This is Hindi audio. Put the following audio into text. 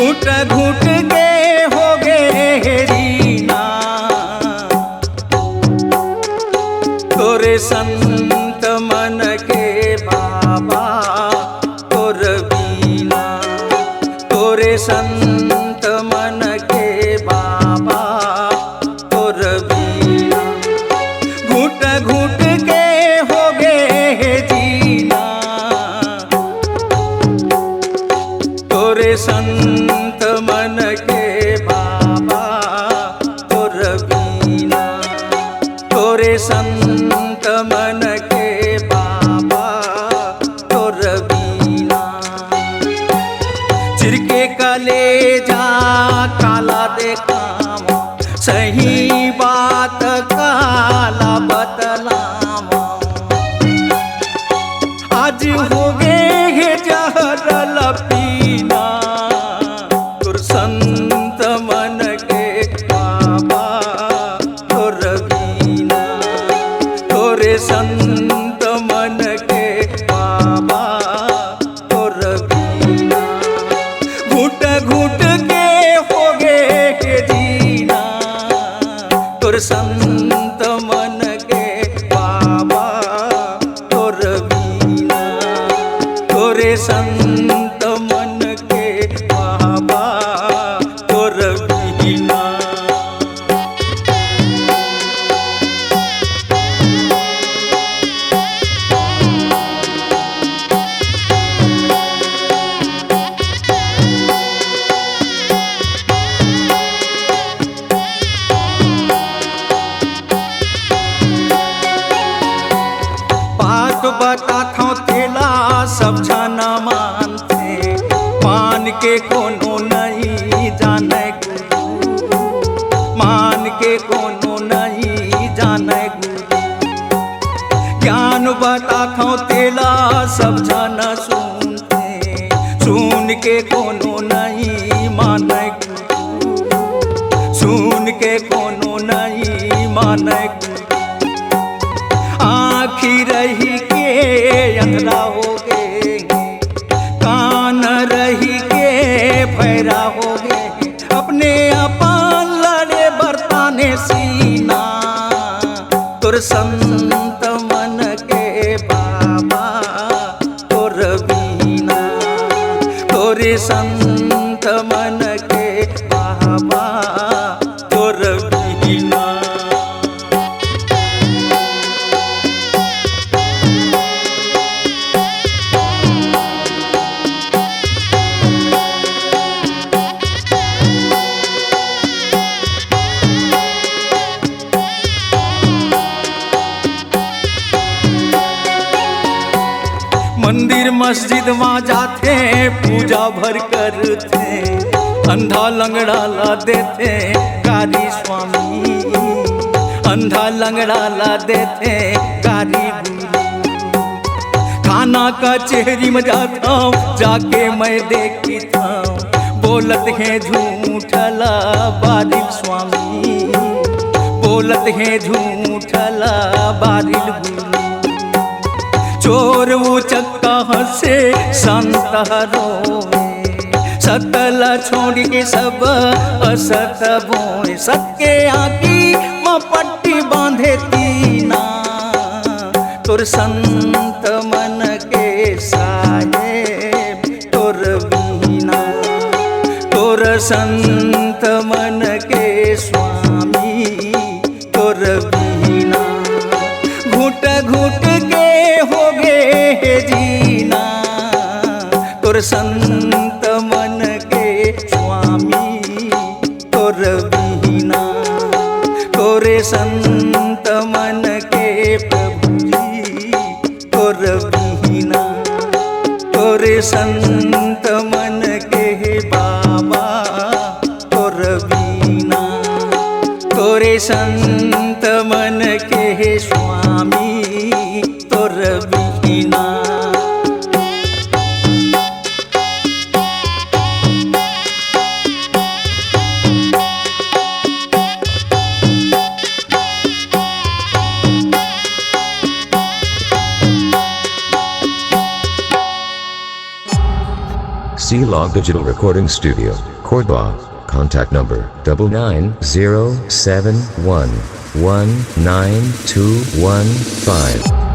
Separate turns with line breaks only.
घुट घुट के हो गे जीना, तोरे संत मन के बाबा तोर बीना, तोरे संत मन के बाबा तोर बीना। घुट घुट के हो गे जीना, तोरे संत मन के बाबा तोर बीना, तोरे संत मन के बाबा तोर बीना। चिरके कलेजा काला देखाम, सही बात काला बतलाम। आज हो गे जहर पीना, तोर संत मन के बाबा तोर बीना, तोरे संत मन के बाबा तोर बीना। घुट घुट के हो गे जीना, तोर संत मन के बाबा तोर बीना, तोरे संत मन के बाबा तोर बीना। बात बताता तेला सब जाना मानते, मान के कोनो नहीं जाने गुरु, मान के कोनो नहीं जाने गुरु। ज्ञान बताता तेला सब जाना सुनते, सुन के कोनो नहीं माने गुरु, सुन के कोनो नहीं माने गुरु। आँखी रही के अंधरा हो गए, कान रही के भैरा हो गए, अपने अपन लड़े बरताने सीना। तोर संत मन के बाबा तोर बीना, तोरे संत मन के बाबा तोर बीना। मंदिर मस्जिद वहाँ जाते पूजा भर करते, अंधा लंगड़ा ला देते गारी स्वामी, अंधा लंगड़ा ला देते गारी गुरु। खाना का चेहरी में जाता हूँ जाके मैं देखी था, बोलत है झूठला बारिल स्वामी, बोलत है झूठला बारिल गुरु। चोर वो चक्का हंसे संत रोवे, सतला छोड़ के सब असत बोए। सबके आँखी में पट्टी बांधे तीना, तोर संत मन के साहेब तोर बीना, तोर संत मन के स्वामी तोर बीना। घुट घुट के हो गे जीना, तोर संत मन के स्वामी तोर बीना, तोरे संत मन के प्रभु जी तोर बीना, तोरे संत मन के बाबा तोर बीना, तोरे संत मन के स्वामी तोर बीना।
C-Log Digital Recording Studio, Cordoba. Contact number 99071192115.